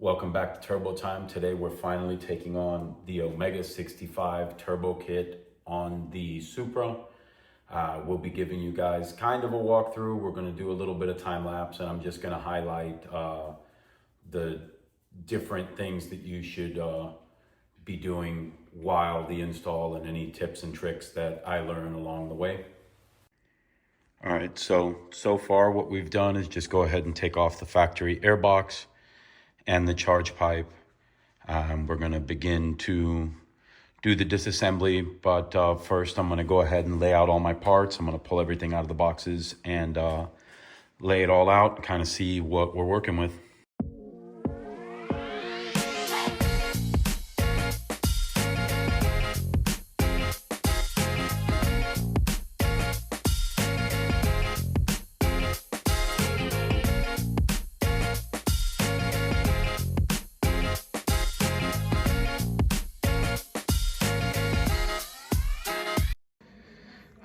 Welcome back to Turbo Time. Today we're finally taking on the Omega 65 Turbo Kit on the Supra. We'll be giving you guys kind of a walkthrough. We're going to do a little bit of time lapse, and I'm just going to highlight the different things that you should be doing while the install and any tips and tricks that I learn along the way. All right, so far what we've done is just go ahead and take off the factory airbox and the charge pipe. We're going to begin to do the disassembly, but first I'm going to go ahead and lay out all my parts. I'm going to pull everything out of the boxes and lay it all out, kind of see what we're working with.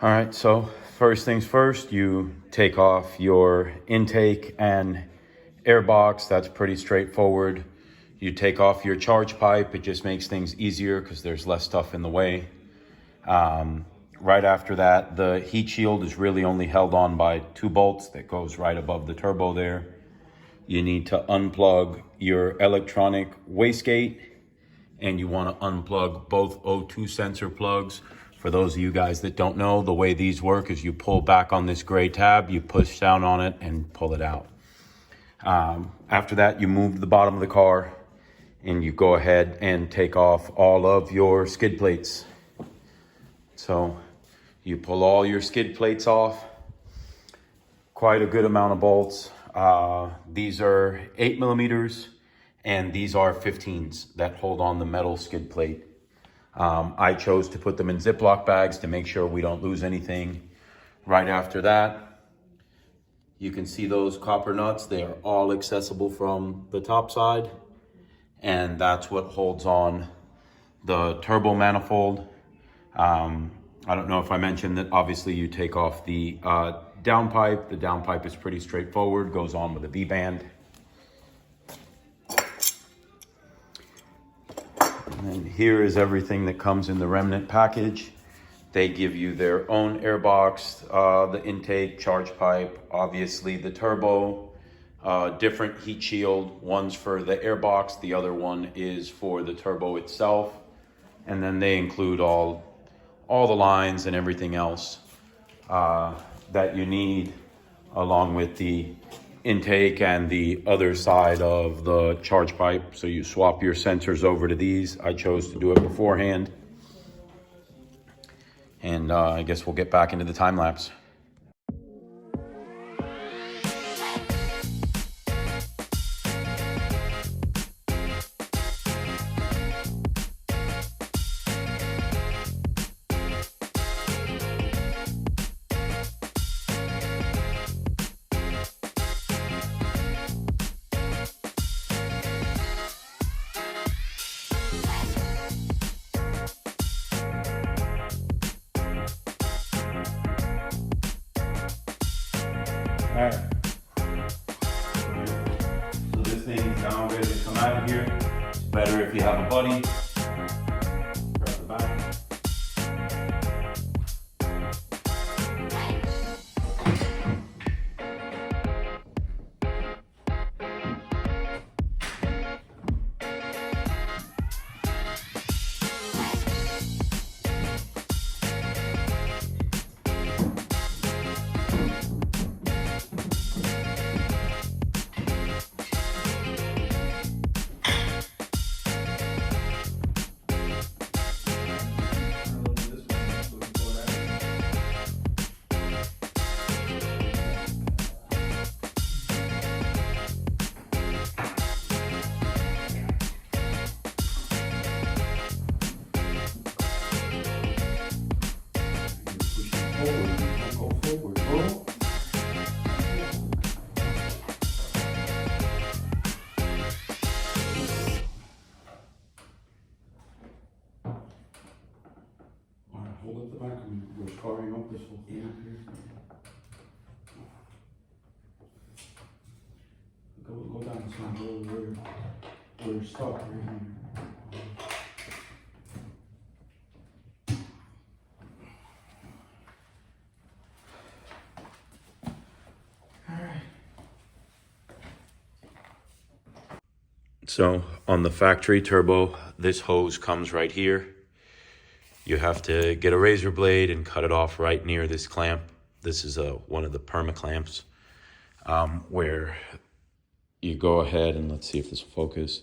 All right, so first things first, you take off your intake and air box. That's pretty straightforward. You take off your charge pipe. It just makes things easier because there's less stuff in the way. Right after that, the heat shield is really only held on by 2 bolts that goes right above the turbo there. You need to unplug your electronic wastegate, and you want to unplug both O2 sensor plugs. For those of you guys that don't know, the way these work is you pull back on this gray tab, you push down on it and pull it out. After that, you move the bottom of the car and you go ahead and take off all of your skid plates. So you pull all your skid plates off, quite a good amount of bolts. These are 8 millimeters and these are 15s that hold on the metal skid plate. I chose to put them in Ziploc bags to make sure we don't lose anything. Right after that, you can see those copper nuts. They are all accessible from the top side, and that's what holds on the turbo manifold. I don't know if I mentioned that obviously you take off the downpipe. The downpipe is pretty straightforward, goes on with a V-band. And here is everything that comes in the Remnant package. They give you their own airbox, the intake, charge pipe, obviously the turbo, different heat shield. One's for the airbox, the other one is for the turbo itself. And then they include all the lines and everything else that you need, along with the intake and the other side of the charge pipe. So you swap your sensors over to these. I chose to do it beforehand. And I guess we'll get back into the time lapse. All right, so this thing is now ready to come out of here. It's better if you have a buddy. Press the back. Hold up the back and we're carving up this whole thing up here. Go down the side over there. for stock right here. So on the factory turbo, this hose comes right here. You have to get a razor blade and cut it off right near this clamp. This is one of the perma clamps where you go ahead and let's see if this will focus.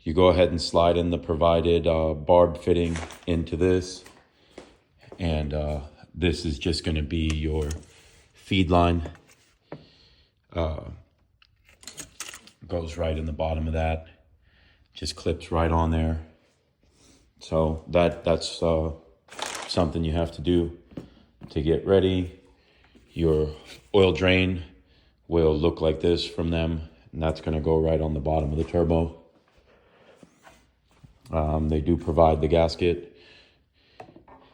You go ahead and slide in the provided barb fitting into this. And this is just going to be your feed line. Goes right in the bottom of that. Just clips right on there. So that's something you have to do to get ready. Your oil drain will look like this from them, and that's going to go right on the bottom of the turbo. They do provide the gasket.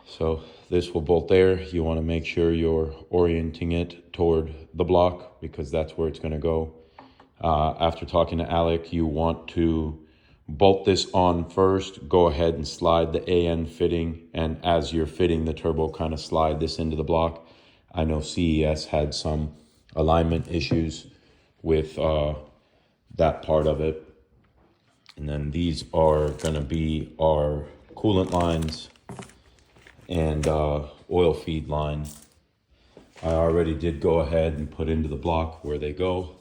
So this will bolt there. You want to make sure you're orienting it toward the block because that's where it's going to go. After talking to Alec, you want to bolt this on first, go ahead and slide the AN fitting, and as you're fitting the turbo, kind of slide this into the block. I know CES had some alignment issues with that part of it. And then these are going to be our coolant lines and oil feed line. I already did go ahead and put into the block where they go.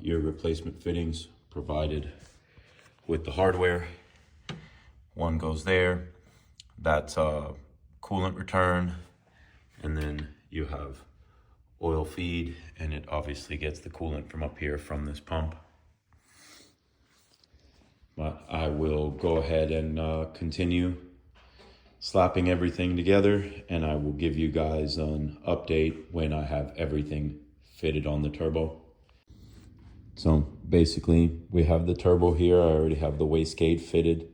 Your replacement fittings provided with the hardware. One goes there. That's coolant return. And then you have oil feed, and it obviously gets the coolant from up here from this pump. But I will go ahead and continue slapping everything together, and I will give you guys an update when I have everything fitted on the turbo. So basically we have the turbo here. I already have the wastegate fitted.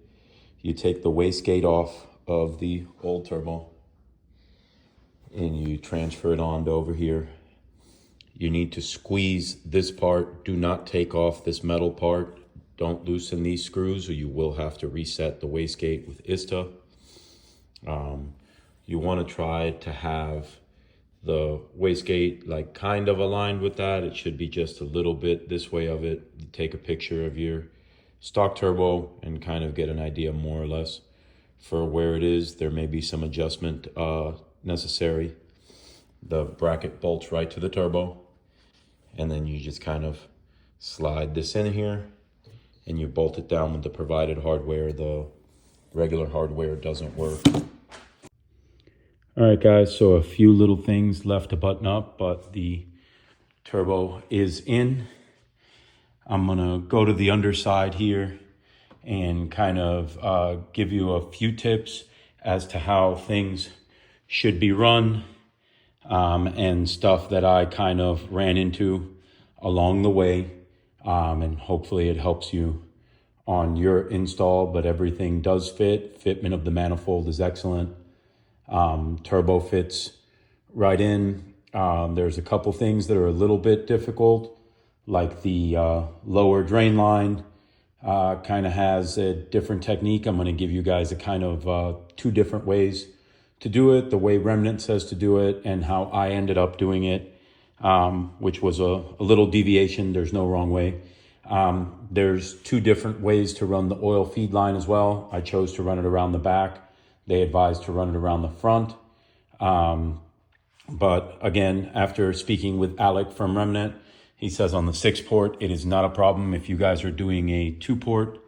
You take the wastegate off of the old turbo and you transfer it on to over here. You need to squeeze this part. Do not take off this metal part. Don't loosen these screws or you will have to reset the wastegate with ISTA. You want to try to have the wastegate like kind of aligned with that. It should be just a little bit this way of it. You take a picture of your stock turbo and kind of get an idea more or less for where it is. There may be some adjustment necessary. The bracket bolts right to the turbo, and then you just kind of slide this in here and you bolt it down with the provided hardware. The regular hardware doesn't work. All right, guys, so a few little things left to button up, but the turbo is in. I'm gonna go to the underside here and kind of give you a few tips as to how things should be run and stuff that I kind of ran into along the way. And hopefully it helps you on your install, but everything does fit. Fitment of the manifold is excellent. Turbo fits right in. There's a couple things that are a little bit difficult, like the lower drain line kind of has a different technique. I'm going to give you guys a kind of two different ways to do it, the way Remnant says to do it and how I ended up doing it, which was a little deviation. There's no wrong way. There's two different ways to run the oil feed line as well. I chose to run it around the back. They advised to run it around the front. But again, after speaking with Alec from Remnant, he says on the 6-port, it is not a problem. If you guys are doing a 2-port,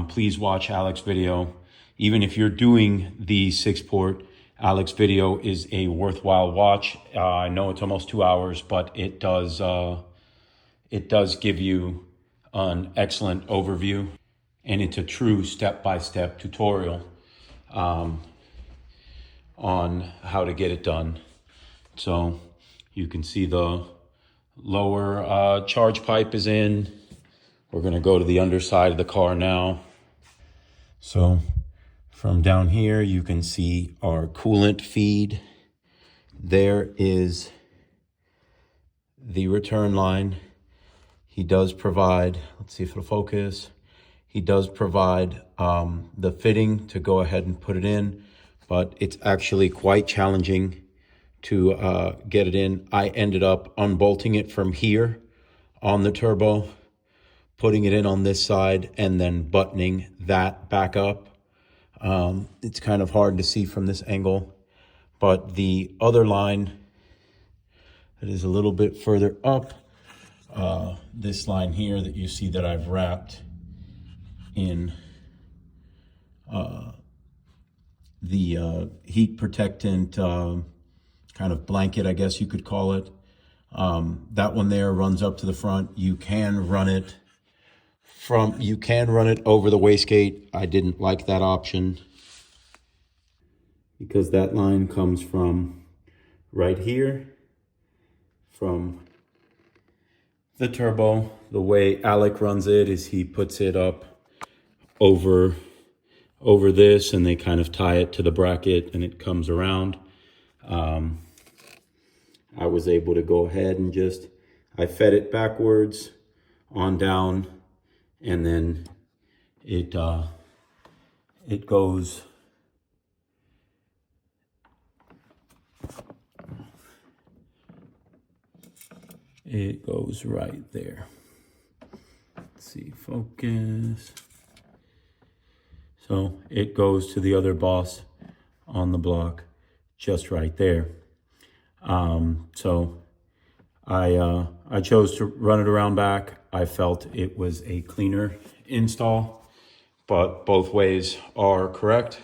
please watch Alec's video. Even if you're doing the 6-port, Alec's video is a worthwhile watch. I know it's almost 2 hours, but it does give you an excellent overview, and it's a true step-by-step tutorial on how to get it done. So you can see the lower charge pipe is in. We're going to go to the underside of the car now. So from down here, you can see our coolant feed. There is the return line. he does provide, let's see if it'll focus. He does provide the fitting to go ahead and put it in, but it's actually quite challenging to get it in. I ended up unbolting it from here on the turbo, putting it in on this side, and then buttoning that back up. It's kind of hard to see from this angle, but the other line that is a little bit further up, this line here that you see that I've wrapped in the heat protectant kind of blanket, I guess you could call it. That one there runs up to the front. You can run it over the wastegate. I didn't like that option because that line comes from right here, from the turbo. The way Alec runs it is he puts it up over this, and they kind of tie it to the bracket and it comes around. I was able to go ahead and I fed it backwards on down, and then it goes right there. Let's see, focus. So it goes to the other boss on the block, just right there. So I chose to run it around back. I felt it was a cleaner install, but both ways are correct.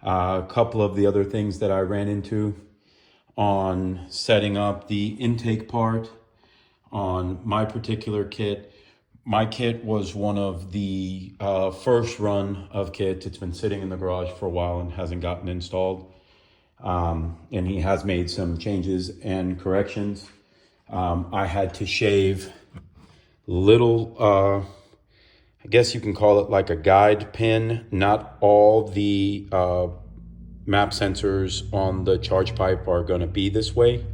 A couple of the other things that I ran into on setting up the intake part on my particular kit. My kit was one of the first run of kits. It's been sitting in the garage for a while and hasn't gotten installed. And he has made some changes and corrections. I had to shave little, I guess you can call it like a guide pin. Not all the map sensors on the charge pipe are going to be this way.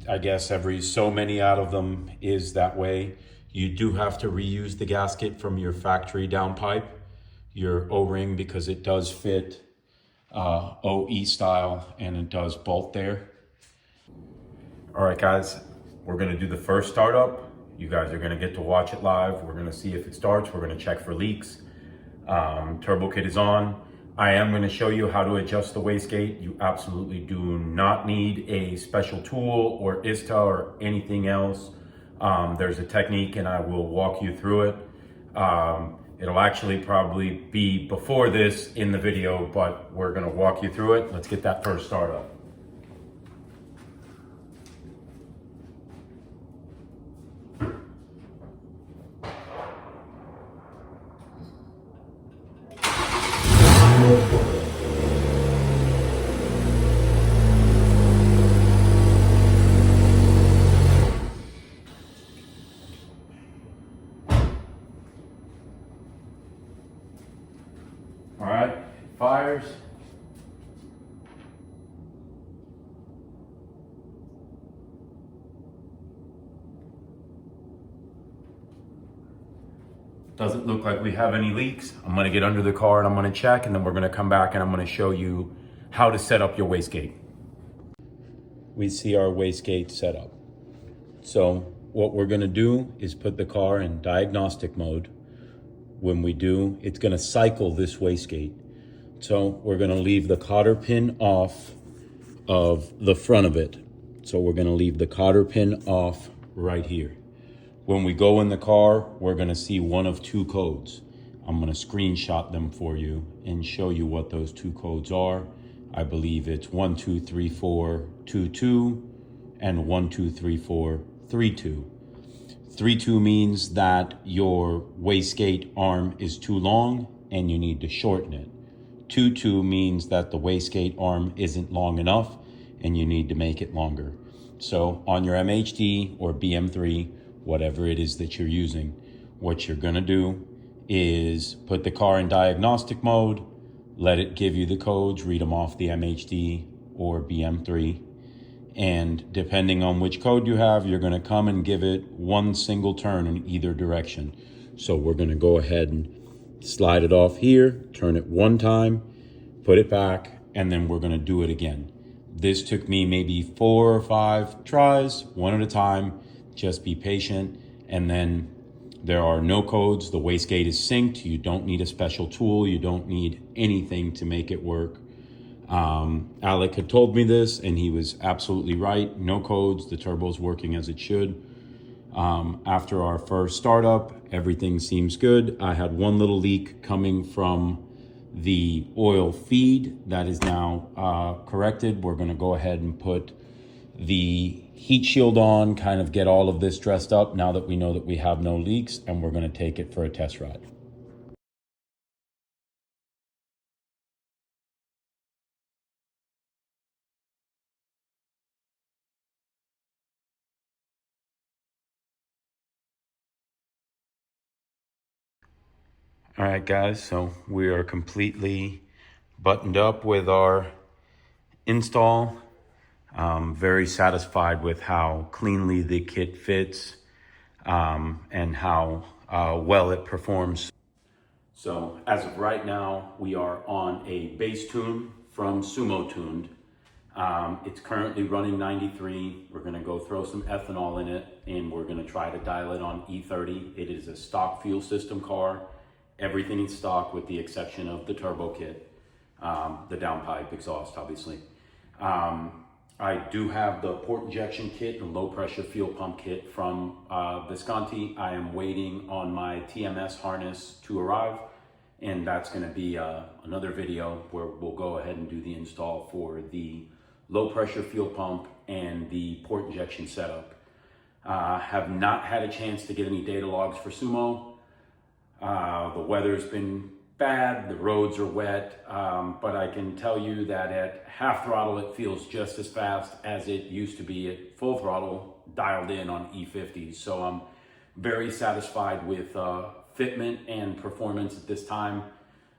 I guess every so many out of them is that way. You do have to reuse the gasket from your factory downpipe, your O-ring, because it does fit OE style and it does bolt there. All right, guys, we're gonna do the first startup. You guys are gonna get to watch it live. We're gonna see if it starts. We're gonna check for leaks. Turbo kit is on. I am going to show you how to adjust the wastegate. You absolutely do not need a special tool or ISTA or anything else. There's a technique and I will walk you through it. It'll actually probably be before this in the video, but we're going to walk you through it. Let's get that first start up. All right, fires. Doesn't look like we have any leaks. I'm gonna get under the car and I'm gonna check, and then we're gonna come back and I'm gonna show you how to set up your wastegate. We see our wastegate set up. So what we're gonna do is put the car in diagnostic mode. When we do, it's gonna cycle this wastegate. So we're gonna leave the cotter pin off of the front of it. So we're gonna leave the cotter pin off right here. When we go in the car, we're gonna see one of two codes. I'm gonna screenshot them for you and show you what those two codes are. I believe it's 123422 and 123432. 32 means that your wastegate arm is too long and you need to shorten it. 22 means that the wastegate arm isn't long enough and you need to make it longer. So on your MHD or BM3, whatever it is that you're using, what you're gonna do is put the car in diagnostic mode, let it give you the codes, read them off the MHD or BM3, And depending on which code you have, you're gonna come and give it one single turn in either direction. So we're gonna go ahead and slide it off here, turn it one time, put it back, and then we're gonna do it again. This took me maybe 4 or 5 tries, one at a time. Just be patient. And then there are no codes. The wastegate is synced. You don't need a special tool. You don't need anything to make it work. Alec had told me this, and he was absolutely right. No codes. The turbo's working as it should. After our first startup, everything seems good. I had one little leak coming from the oil feed that is now corrected. We're going to go ahead and put the heat shield on, kind of get all of this dressed up now that we know that we have no leaks, and we're going to take it for a test ride. All right, guys, so we are completely buttoned up with our install. Very satisfied with how cleanly the kit fits and how well it performs. So as of right now, we are on a base tune from Sumo Tuned. It's currently running 93. We're gonna go throw some ethanol in it, and we're gonna try to dial it on E30. It is a stock fuel system car. Everything in stock with the exception of the turbo kit, the downpipe exhaust, obviously. I do have the port injection kit and low pressure fuel pump kit from Visconti. I am waiting on my TMS harness to arrive, and that's gonna be another video where we'll go ahead and do the install for the low pressure fuel pump and the port injection setup. Have not had a chance to get any data logs for Sumo. The weather's been bad, the roads are wet, but I can tell you that at half throttle it feels just as fast as it used to be at full throttle dialed in on E50. So I'm very satisfied with fitment and performance at this time.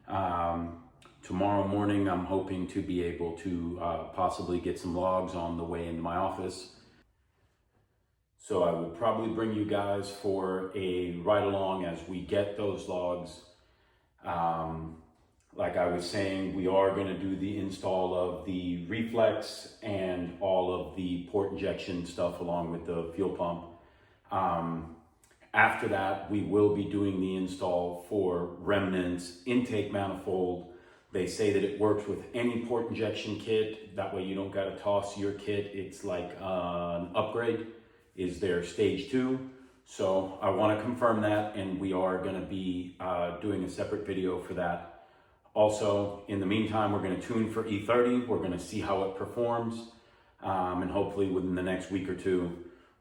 Tomorrow morning I'm hoping to be able to possibly get some logs on the way into my office. So I would probably bring you guys for a ride along as we get those logs. Like I was saying, we are going to do the install of the reflex and all of the port injection stuff along with the fuel pump. After that, we will be doing the install for Remnant's intake manifold. They say that it works with any port injection kit. That way you don't got to toss your kit. It's like an upgrade. Is their stage 2. So I want to confirm that, and we are going to be doing a separate video for that. Also, in the meantime, we're going to tune for E30. We're going to see how it performs, and hopefully within the next week or two,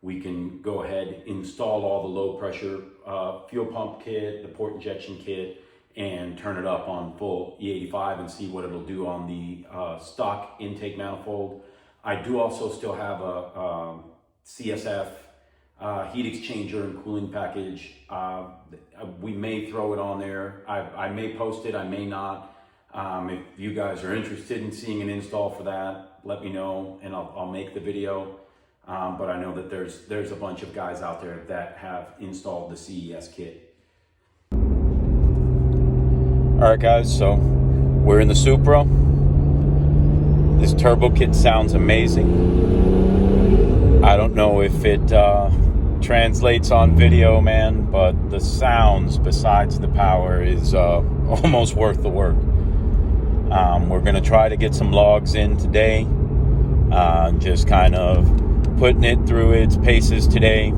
we can go ahead, install all the low pressure fuel pump kit, the port injection kit, and turn it up on full E85 and see what it'll do on the stock intake manifold. I do also still have a CSF heat exchanger and cooling package. We may throw it on there. I may post it, I may not. If you guys are interested in seeing an install for that, let me know and I'll make the video. But I know that there's a bunch of guys out there that have installed the CES kit. All right, guys, so we're in the Supra. This turbo kit sounds amazing. I don't know if it translates on video, man, but the sounds besides the power is almost worth the work. We're gonna try to get some logs in today, just kind of putting it through its paces today,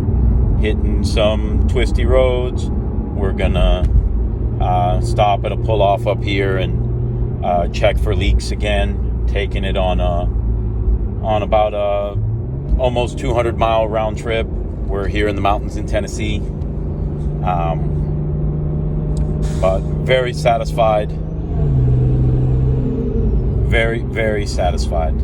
hitting some twisty roads. We're gonna stop at a pull off up here and check for leaks again, taking it on about a almost 200-mile round trip. We're here in the mountains in Tennessee, but very satisfied, very, very satisfied.